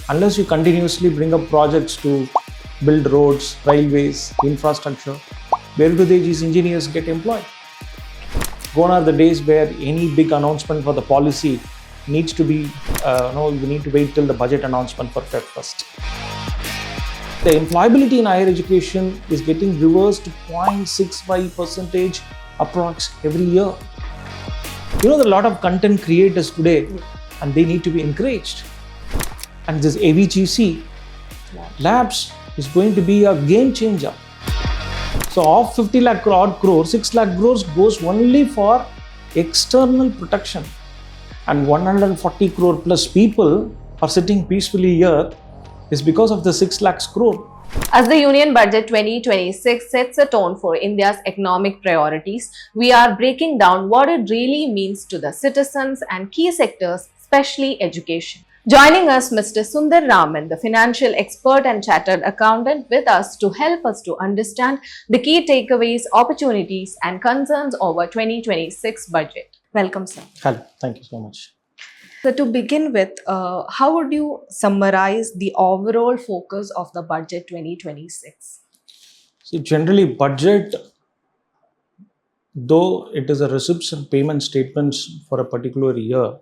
Unless you continuously bring up projects to build roads, railways, infrastructure, where do these engineers get employed? Gone are the days where any big announcement for the policy needs to be, we need to wait till the budget announcement for Feb 1st. The employability in higher education is getting reversed to 0.65% approx every year. There are a lot of content creators today and they need to be encouraged. And this AVGC labs is going to be a game changer. So of 50 lakh crore, 6 lakh crores goes only for external protection. And 140 crore plus people are sitting peacefully here is because of the 6 lakhs crore. As the Union Budget 2026 sets a tone for India's economic priorities, we are breaking down what it really means to the citizens and key sectors, especially education. Joining us, Mr. Sundar Raman, the financial expert and chartered accountant, with us to help us to understand the key takeaways, opportunities, and concerns over 2026 budget. Welcome, sir. Hello, thank you so much. So to begin with, how would you summarize the overall focus of the budget 2026? See, generally, budget, though it is a receipts and payment statements for a particular year,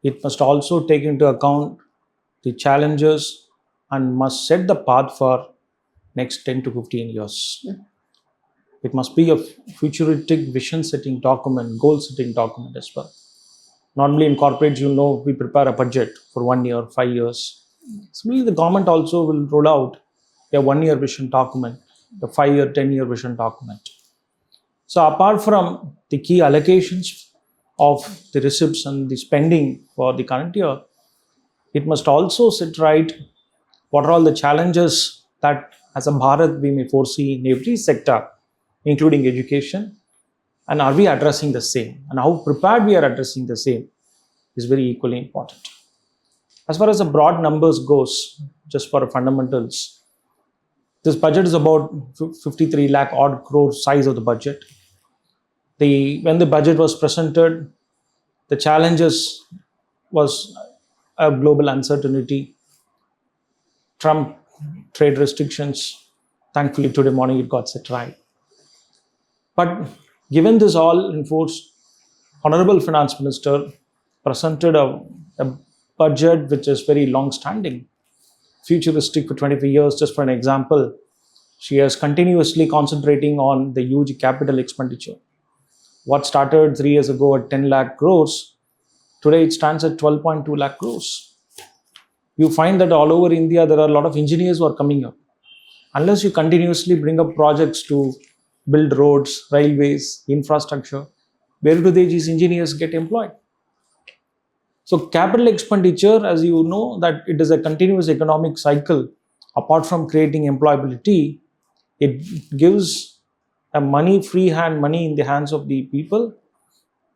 it must also take into account the challenges and must set the path for next 10 to 15 years. It must be a futuristic vision setting document, goal setting document as well. Normally in corporates, we prepare a budget for 1 year, 5 years. Similarly, the government also will roll out a 1 year vision document, a 5 year, 10 year vision document. So apart from the key allocations of the receipts and the spending for the current year, it must also set right what are all the challenges that as a Bharat we may foresee in every sector, including education, and are we addressing the same, and how prepared we are addressing the same is very equally important. As far as the broad numbers goes, just for fundamentals, this budget is about 53 lakh odd crore size of the budget. When the budget was presented, the challenges was a global uncertainty, Trump trade restrictions. Thankfully, today morning it got set right. But given this all enforced, Honorable Finance Minister presented a budget which is very long-standing, futuristic for 25 years. Just for an example, she is continuously concentrating on the huge capital expenditure. What started 3 years ago at 10 lakh crores, today it stands at 12.2 lakh crores. You find that all over India, there are a lot of engineers who are coming up. Unless you continuously bring up projects to build roads, railways, infrastructure, where do these engineers get employed? So capital expenditure, as you know, that it is a continuous economic cycle. Apart from creating employability, it gives a free hand money in the hands of the people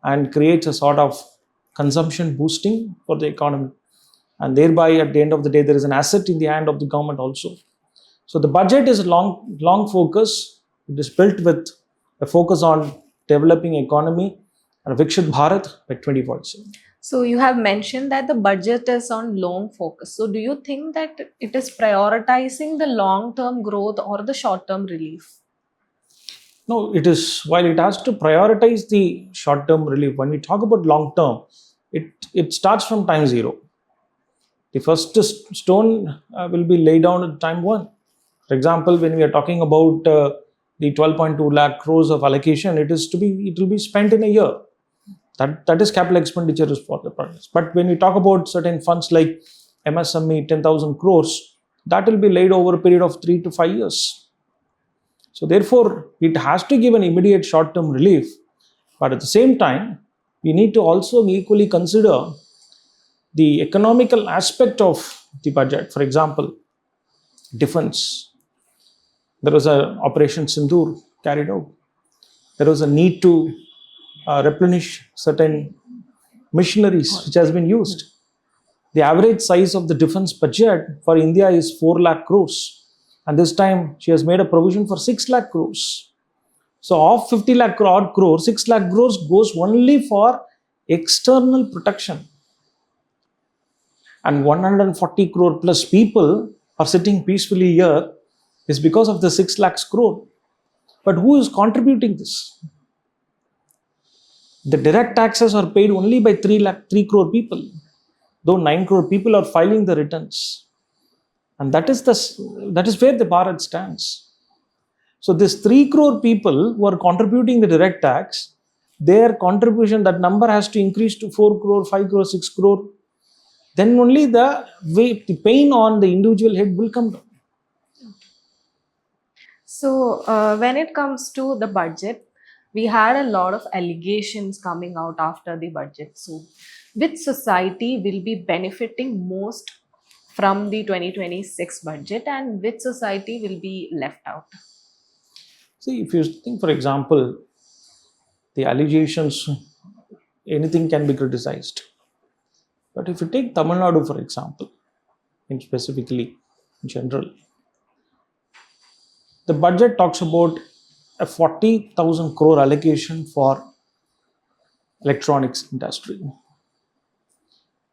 and creates a sort of consumption boosting for the economy. And thereby, at the end of the day, there is an asset in the hand of the government also. So the budget is a long focus. It is built with a focus on developing economy and Vikshit Bharat by 2047. So you have mentioned that the budget is on long focus. So do you think that it is prioritizing the long-term growth or the short-term relief? No, it is, while it has to prioritize the short-term relief, when we talk about long-term, it starts from time zero. The first stone will be laid down at time one. For example, when we are talking about the 12.2 lakh crores of allocation, it will be spent in a year. That is capital expenditure is for the projects. But when we talk about certain funds like MSME 10,000 crores, that will be laid over a period of 3 to 5 years. So therefore, it has to give an immediate short-term relief. But at the same time, we need to also equally consider the economical aspect of the budget. For example, defense. There was an Operation Sindoor carried out. There was a need to replenish certain machineries which has been used. The average size of the defense budget for India is 4 lakh crores. And this time she has made a provision for 6 lakh crores. So of 50 lakh crore, 6 lakh crores goes only for external protection. and 140 crore plus people are sitting peacefully here is because of the 6 lakhs crore. But who is contributing this? The direct taxes are paid only by 3 crore people, though 9 crore people are filing the returns. And that is where the Bharat stands. So this 3 crore people who are contributing the direct tax, their contribution, that number has to increase to 4 crore, 5 crore, 6 crore. Then only the pain on the individual head will come down. So, when it comes to the budget, we had a lot of allegations coming out after the budget. So, which society will be benefiting most from the 2026 budget and which society will be left out? See, if you think, for example, the allegations, anything can be criticized. But if you take Tamil Nadu, for example, in general, the budget talks about a 40,000 crore allocation for electronics industry.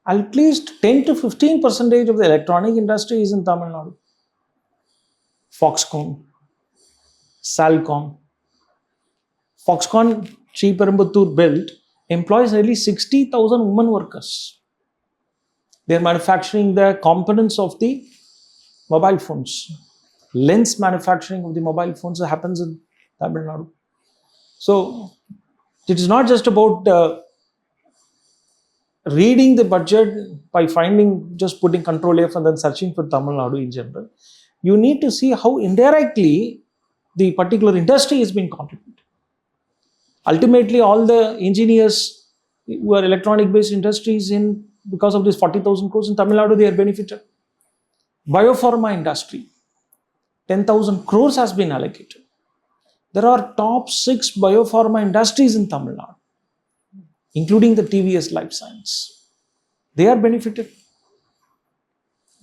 At least 10 to 15% of the electronic industry is in Tamil Nadu. Foxconn, Salcom. Foxconn, Sriperumbudur belt employs nearly 60,000 women workers. They are manufacturing the components of the mobile phones. Lens manufacturing of the mobile phones happens in Tamil Nadu. So it is not just about reading the budget by just putting Control F and then searching for Tamil Nadu in general. You need to see how indirectly the particular industry is being contributed. Ultimately, all the engineers who are electronic based industries because of this 40,000 crores in Tamil Nadu, they are benefited. Biopharma industry, 10,000 crores has been allocated. There are top 6 biopharma industries in Tamil Nadu, including the TVS Life Science. They are benefited.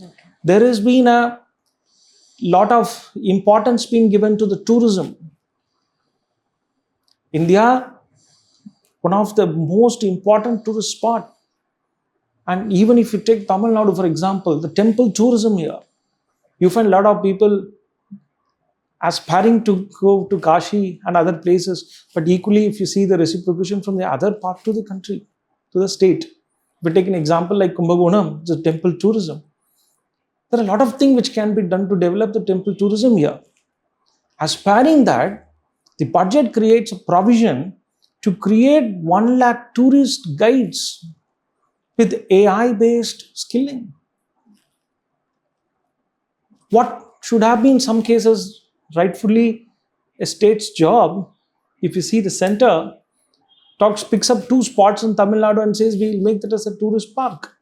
Okay. There has been a lot of importance being given to the tourism. India, one of the most important tourist spot. And even if you take Tamil Nadu, for example, the temple tourism here, you find a lot of people aspiring to go to Kashi and other places. But equally, if you see the reciprocation from the other part to the country, to the state. If we take an example like Kumbakonam, the temple tourism. There are a lot of things which can be done to develop the temple tourism here. Aspiring that, the budget creates a provision to create 1 lakh tourist guides with AI-based skilling. What should have been in some cases rightfully a state's job, if you see the center picks up 2 spots in Tamil Nadu and says we'll make that as a tourist park.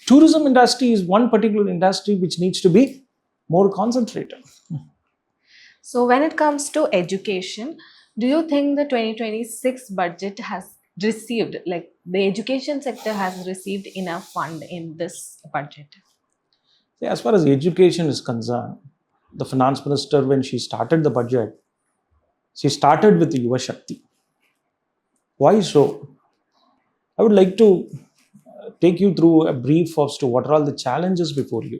Tourism industry is one particular industry which needs to be more concentrated. So when it comes to education, do you think the 2026 budget has received, like the education sector has received enough fund in this budget? As far as education is concerned, the finance minister, when she started the budget, she started with Yuva Shakti. Why so? I would like to take you through a brief as to what are all the challenges before you.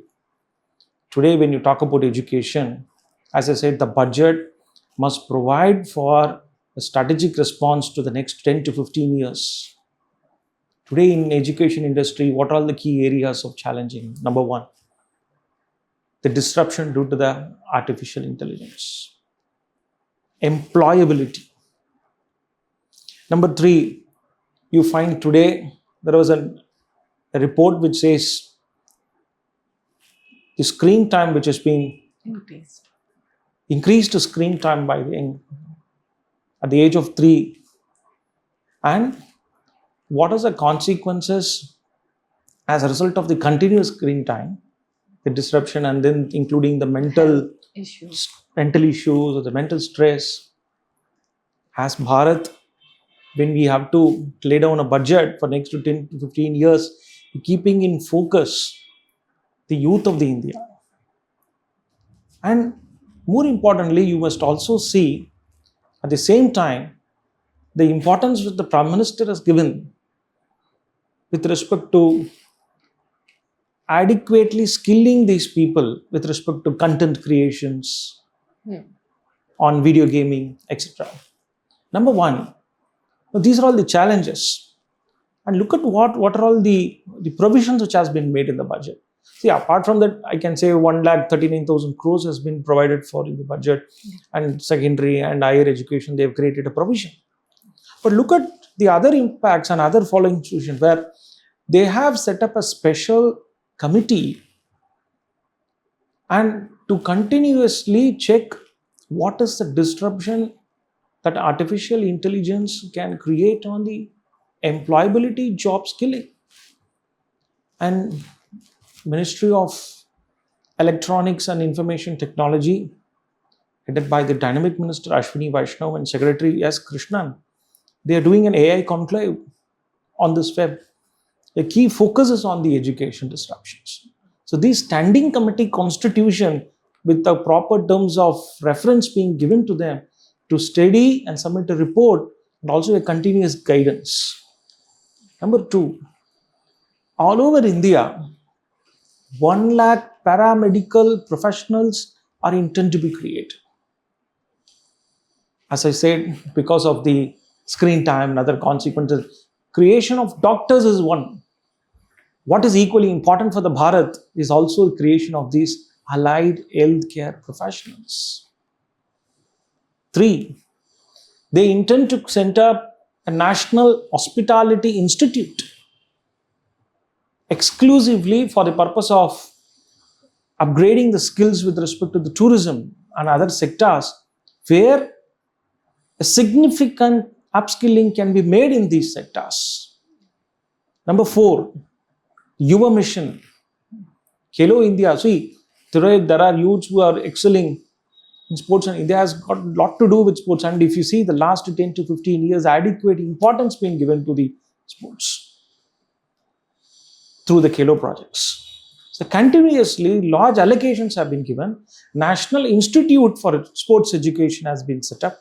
Today, when you talk about education, as I said, the budget must provide for a strategic response to the next 10 to 15 years. Today in education industry, what are all the key areas of challenging? Number 1, the disruption due to the artificial intelligence. Employability. Number 3, you find today there was a report which says the screen time which has been increased screen time at the age of 3, and what are the consequences as a result of the continuous screen time, the disruption, and then including the mental issues or the mental stress. As Bharat, when we have to lay down a budget for next to 10 to 15 years, keeping in focus the youth of the India. And more importantly, you must also see at the same time the importance that the Prime Minister has given with respect to adequately skilling these people with respect to content creations, on video gaming, etc. Number one, these are all the challenges. And look at what are all the provisions which has been made in the budget. See, apart from that, I can say 1,39,000 crores has been provided for in the budget, and secondary and higher education, they have created a provision. But look at the other impacts and other following institutions where they have set up a special committee and to continuously check what is the disruption that artificial intelligence can create on the employability, job skilling. And Ministry of Electronics and Information Technology, headed by the dynamic minister Ashwini Vaishnav and Secretary S. Krishnan, they are doing an AI conclave on this web. The key focus is on the education disruptions. So these standing committee constitution with the proper terms of reference being given to them to study and submit a report and also a continuous guidance. Number two, all over India, 1 lakh paramedical professionals are intended to be created. As I said, because of the screen time and other consequences, creation of doctors is one. What is equally important for the Bharat is also the creation of these allied healthcare professionals. 3, they intend to set up a National Hospitality Institute exclusively for the purpose of upgrading the skills with respect to the tourism and other sectors where a significant upskilling can be made in these sectors. Number 4, Yuva Mission, Khelo India. See, today there are youths who are excelling in sports, and India has got a lot to do with sports. And if you see the last 10 to 15 years, adequate importance being given to the sports through the Khelo projects. So continuously, large allocations have been given. National Institute for Sports Education has been set up.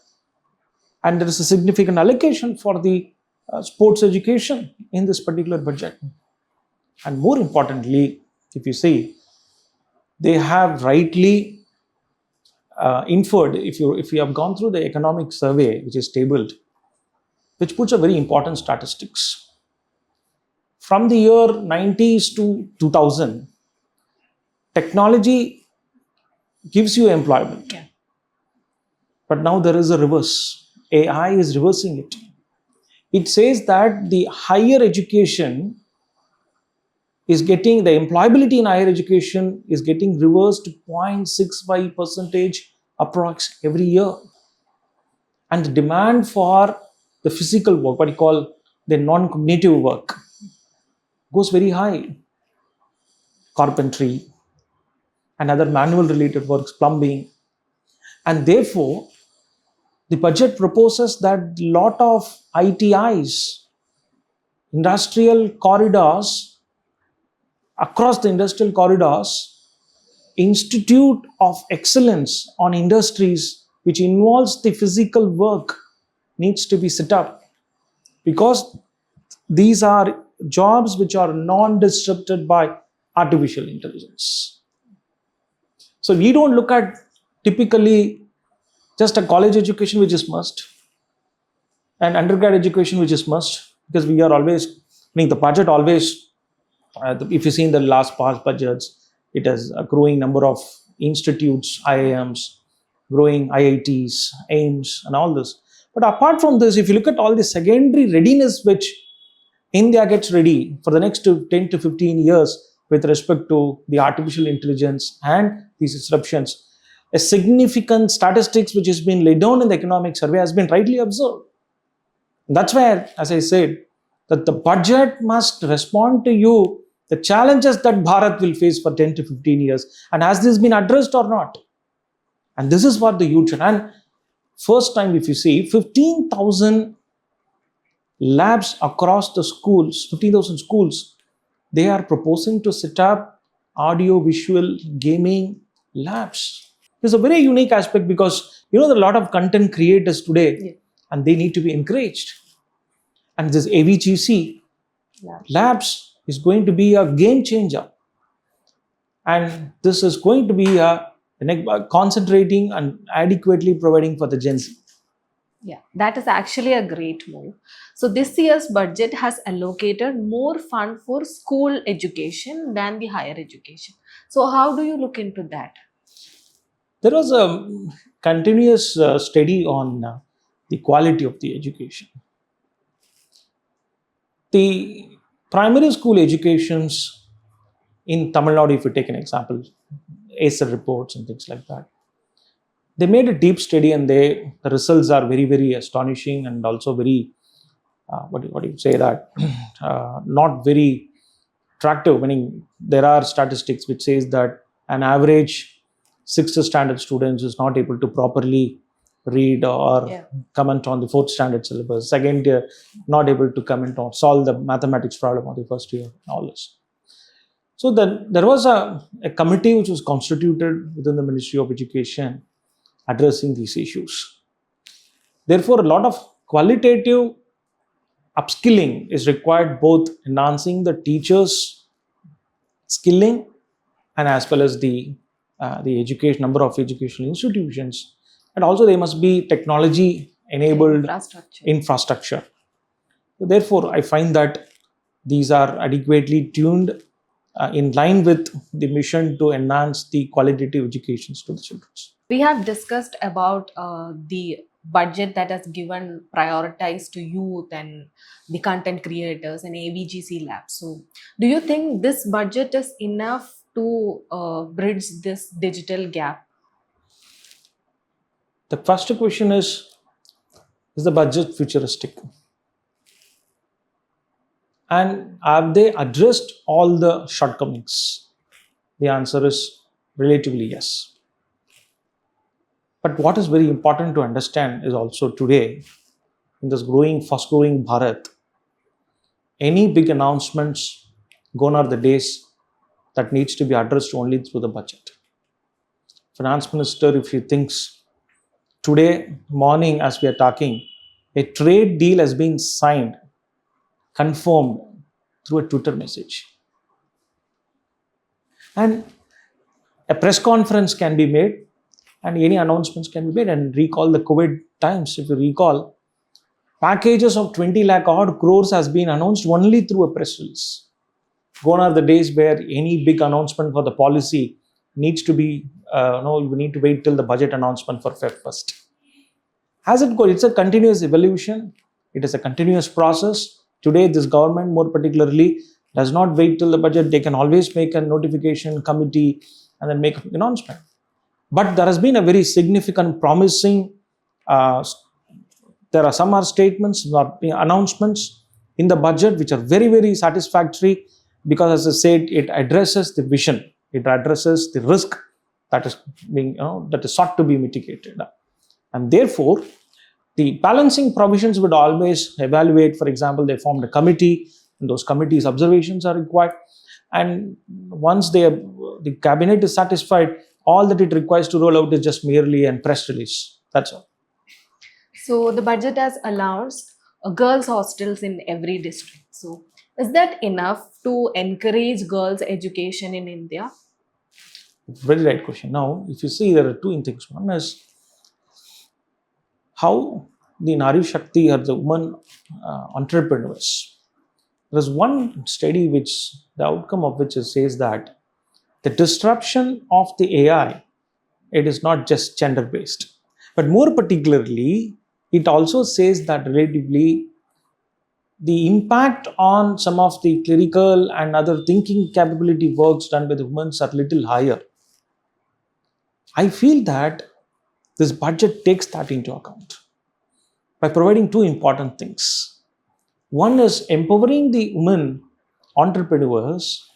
And there is a significant allocation for the sports education in this particular budget. And more importantly, if you see, they have rightly inferred, if you have gone through the economic survey, which is tabled, which puts a very important statistics. From the year 90s to 2000, technology gives you employment. But now there is a reverse. AI is reversing it. It says that the higher education is getting, the employability in higher education is getting reversed to 0.65% approx every year. And the demand for the physical work, what you call the non-cognitive work, goes very high. Carpentry and other manual related works, plumbing. And therefore, the budget proposes that a lot of ITIs, industrial corridors, across the industrial corridors, Institute of Excellence on Industries, which involves the physical work, needs to be set up. Because these are jobs which are non-disrupted by artificial intelligence. So we don't look at typically just a college education which is must and undergrad education which is must, because we are always, I mean, the budget always, if you see in the last past budgets, it has a growing number of institutes, IIMs, growing IITs, AIMS and all this. But apart from this, if you look at all the secondary readiness which India gets ready for the next 10 to 15 years with respect to the artificial intelligence and these disruptions, a significant statistics which has been laid down in the economic survey has been rightly observed. That's why, as I said, that the budget must respond to you, the challenges that Bharat will face for 10 to 15 years. And has this been addressed or not? And this is what the youth should. And first time, if you see, 15,000 labs across the schools, 15,000 schools, they are proposing to set up audio, visual, gaming labs. It's a very unique aspect because, there are a lot of content creators today and they need to be encouraged. And this AVGC labs is going to be a game changer. And this is going to be concentrating and adequately providing for the Gen Z. Yeah, that is actually a great move. So this year's budget has allocated more fund for school education than the higher education. So how do you look into that? There was a continuous study on the quality of the education. The primary school educations in Tamil Nadu, if you take an example, ACER reports and things like that, they made a deep study, and the results are very, very astonishing, and also very what do you say that not very attractive. Meaning there are statistics which says that an average sixth standard student is not able to properly read or Yeah. comment on the fourth standard syllabus. Second year, not able to comment on solve the mathematics problem of the first year, and all this. So then there was a committee which was constituted within the Ministry of Education addressing these issues. Therefore, a lot of qualitative upskilling is required, both enhancing the teachers' skilling and as well as the education number of educational institutions, and also they must be technology enabled Infrastructure. infrastructure. Therefore, I find that these are adequately tuned in line with the mission to enhance the qualitative educations to the children. We have discussed about the budget that has given prioritize to youth and the content creators and AVGC labs. So do you think this budget is enough to bridge this digital gap? The first question is the budget futuristic? And have they addressed all the shortcomings? The answer is relatively yes. But what is very important to understand is also today, in this fast growing Bharat, any big announcements, gone are the days that needs to be addressed only through the budget. Finance Minister, if he thinks today morning as we are talking, a trade deal has been signed, confirmed through a Twitter message. And a press conference can be made and any announcements can be made. And recall the COVID times, if you recall, packages of 20 lakh odd crores has been announced only through a press release. Gone are the days where any big announcement for the policy needs to be, we need to wait till the budget announcement for Feb 1st. As it goes, it's a continuous evolution. It is a continuous process. Today, this government more particularly does not wait till the budget. They can always make a notification committee and then make an announcement. But there has been a very significant promising, there are some statements, announcements in the budget which are very, very satisfactory, because as I said, it addresses the vision, it addresses the risk that is being, that is sought to be mitigated. And therefore, the balancing provisions would always evaluate. For example, they formed a committee, and those committees' observations are required. And once the cabinet is satisfied, all that it requires to roll out is just merely a press release. That's all. So the budget has allowed girls' hostels in every district. So is that enough to encourage girls' education in India? Very right question. Now, if you see, there are two things. One is how the Nari Shakti or the women entrepreneurs. There is one study which the outcome of which says that the disruption of the AI, it is not just gender based, but more particularly, it also says that relatively the impact on some of the clerical and other thinking capability works done by the women are little higher. I feel that this budget takes that into account by providing two important things. One is empowering the women entrepreneurs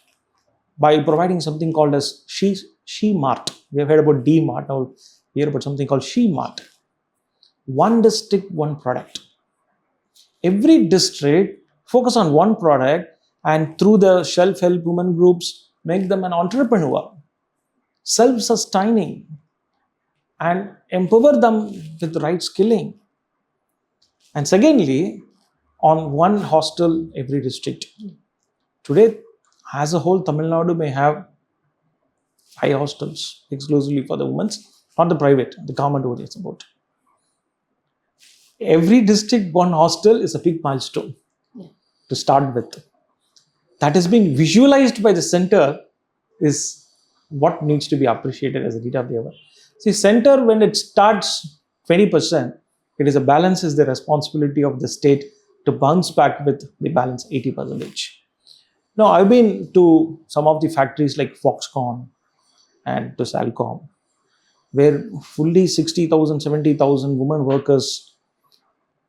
by providing something called as She Mart. We have heard about D Mart, now we hear about something called She Mart. One district, one product. Every district focus on one product, and through the self-help women groups, make them an entrepreneur, self-sustaining, and empower them with the right skilling. And secondly, on one hostel every district. Today, as a whole, Tamil Nadu may have 5 hostels exclusively for the women, not the private, the government only is about. Every district, one hostel is a big milestone to start with. That has been visualized by the center is what needs to be appreciated as a data bearer. See, center, when it starts 20%, it is a balance is the responsibility of the state to bounce back with the balance 80%. Now, I've been to some of the factories like Foxconn and to Salcom, where fully 60,000, 70,000 women workers,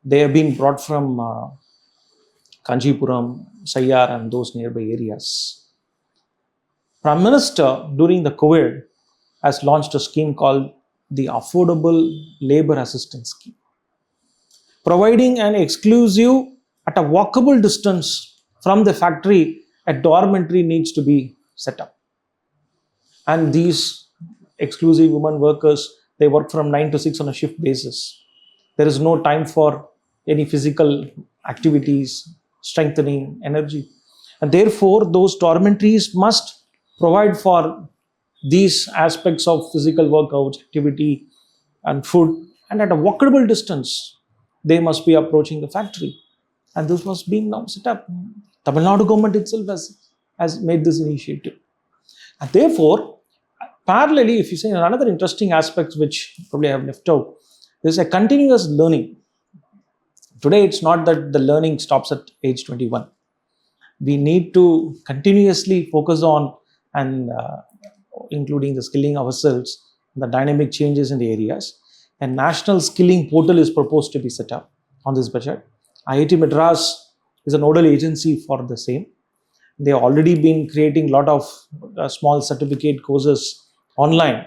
they have been brought from Kanjipuram, Sayyar and those nearby areas. Prime Minister during the COVID has launched a scheme called the Affordable Labor Assistance Scheme, providing an exclusive at a walkable distance from the factory, a dormitory needs to be set up. And these exclusive women workers, they work from 9 to 6 on a shift basis. There is no time for any physical activities, strengthening, energy. And therefore, those dormitories must provide for these aspects of physical workouts, activity, and food. And at a walkable distance, they must be approaching the factory. And this was being now set up. Tamil Nadu government itself has made this initiative. And therefore, parallelly, if you say another interesting aspect which probably I have left out, there's a continuous learning. Today, it's not that the learning stops at age 21. We need to continuously focus on and including the skilling ourselves, the dynamic changes in the areas. A national skilling portal is proposed to be set up on this budget. IIT Madras is a nodal agency for the same. They have already been creating a lot of small certificate courses online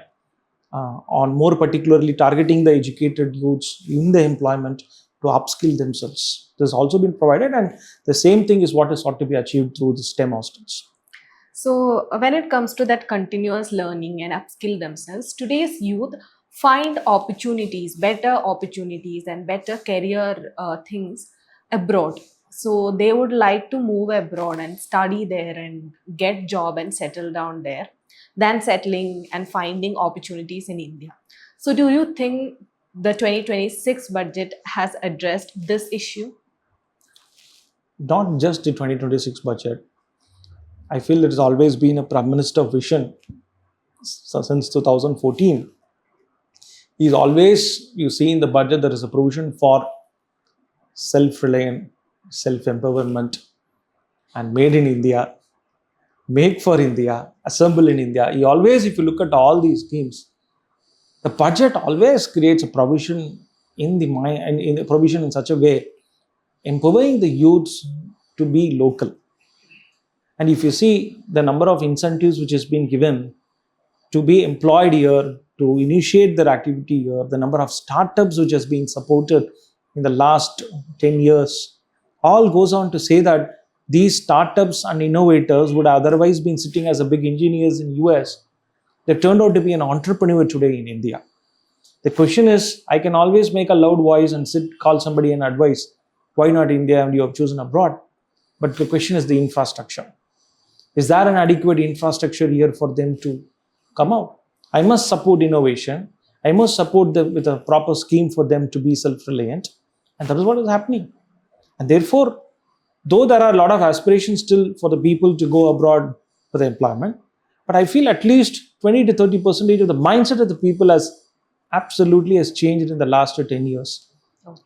on more particularly targeting the educated youths in the employment to upskill themselves. This has also been provided, and the same thing is what is sought to be achieved through the STEM hostels. So, when it comes to that continuous learning and upskill themselves, today's youth find opportunities, better opportunities, and better career things abroad. So, they would like to move abroad and study there and get job and settle down there than settling and finding opportunities in India. So, do you think the 2026 budget has addressed this issue? Not just the 2026 budget. I feel it has always been a Prime Minister vision since 2014. He's always, you see in the budget, there is a provision for self-reliant, self-empowerment, and made in India, make for India, assemble in India. He always, if you look at all these schemes, the budget always creates a provision in the mind and in a provision in such a way, empowering the youths to be local. And if you see the number of incentives which has been given to be employed here, to initiate their activity here, the number of startups which has been supported in the last 10 years, all goes on to say that these startups and innovators would otherwise been sitting as a big engineers in US. They turned out to be an entrepreneur today in India. The question is, I can always make a loud voice and call somebody and advise, why not India and you have chosen abroad? But the question is the infrastructure. Is there an adequate infrastructure here for them to come out? I must support innovation. I must support them with a proper scheme for them to be self-reliant. And that is what is happening. And therefore, though there are a lot of aspirations still for the people to go abroad for the employment, but I feel at least 20 to 30% of the mindset of the people has changed in the last 10 years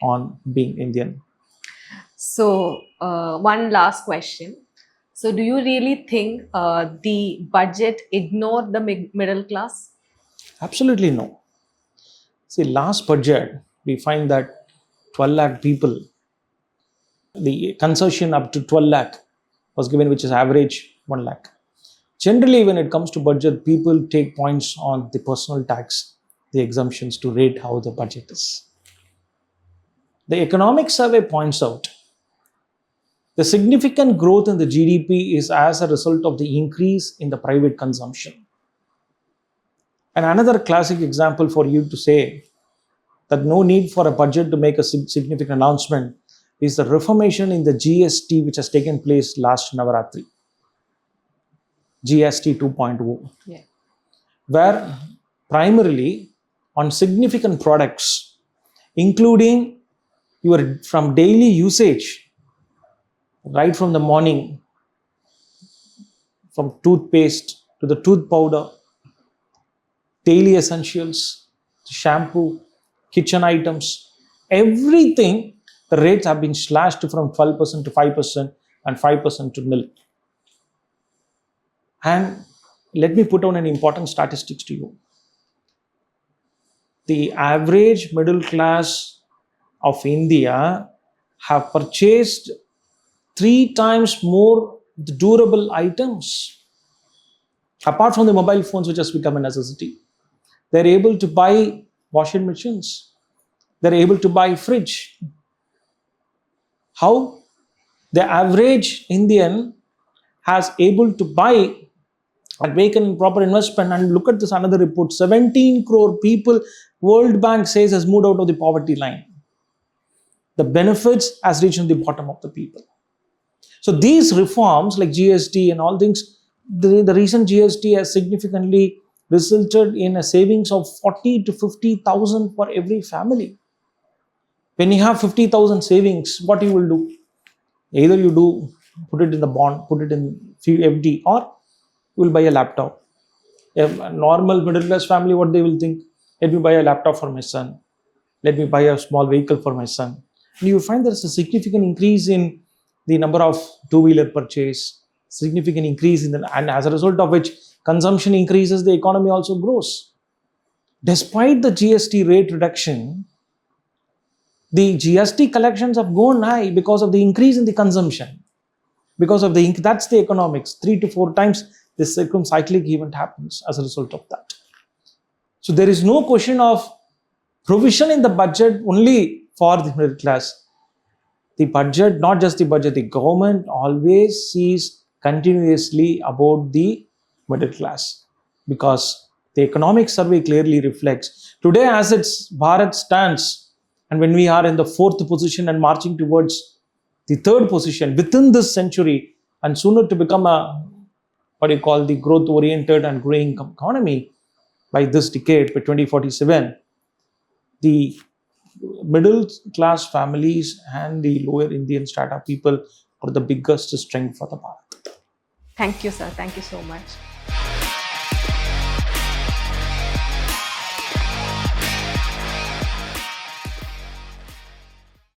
on being Indian. So, one last question. So, do you really think the budget ignored the middle class? Absolutely no. See, last budget, we find that 12 lakh people, the concession up to 12 lakh was given, which is average 1 lakh. Generally, when it comes to budget, people take points on the personal tax, the exemptions to rate how the budget is. The economic survey points out the significant growth in the GDP is as a result of the increase in the private consumption. And another classic example for you to say that no need for a budget to make a significant announcement is the reformation in the GST which has taken place last Navaratri. GST 2.0. Yeah. where primarily on significant products, including your from daily usage, right from the morning, from toothpaste to the tooth powder, daily essentials, shampoo, kitchen items, everything, the rates have been slashed from 12% to 5% and 5% to nil. And let me put on an important statistics to you. The average middle class of India have purchased 3 times more durable items. Apart from the mobile phones, which has become a necessity, they're able to buy washing machines. They're able to buy fridge. How? The average Indian has able to buy and make an proper investment. And look at this another report: 17 crore people, World Bank says, has moved out of the poverty line. The benefits has reached the bottom of the people. So these reforms like GST and all things, the recent GST has significantly resulted in a savings of 40 to 50,000 for every family. When you have 50,000 savings, what you will do? Either you do put it in the bond, put it in FD, or you will buy a laptop. A normal middle class family, what they will think? Let me buy a laptop for my son. Let me buy a small vehicle for my son. And you find there's a significant increase in the number of two-wheeler purchase, significant increase in and as a result of which consumption increases, the economy also grows. Despite the GST rate reduction, the GST collections have gone high because of the increase in the consumption. Because of that's the economics. 3 to 4 times this cyclic event happens as a result of that. So there is no question of provision in the budget only for the middle class. The budget, not just the budget, the government always sees continuously about the middle class, because the economic survey clearly reflects today as its Bharat stands, and when we are in the 4th position and marching towards the 3rd position within this century, and sooner to become a the growth oriented and growing economy by this decade, by 2047, the middle class families and the lower Indian strata people are the biggest strength for the Bharat. Thank you, sir. Thank you so much.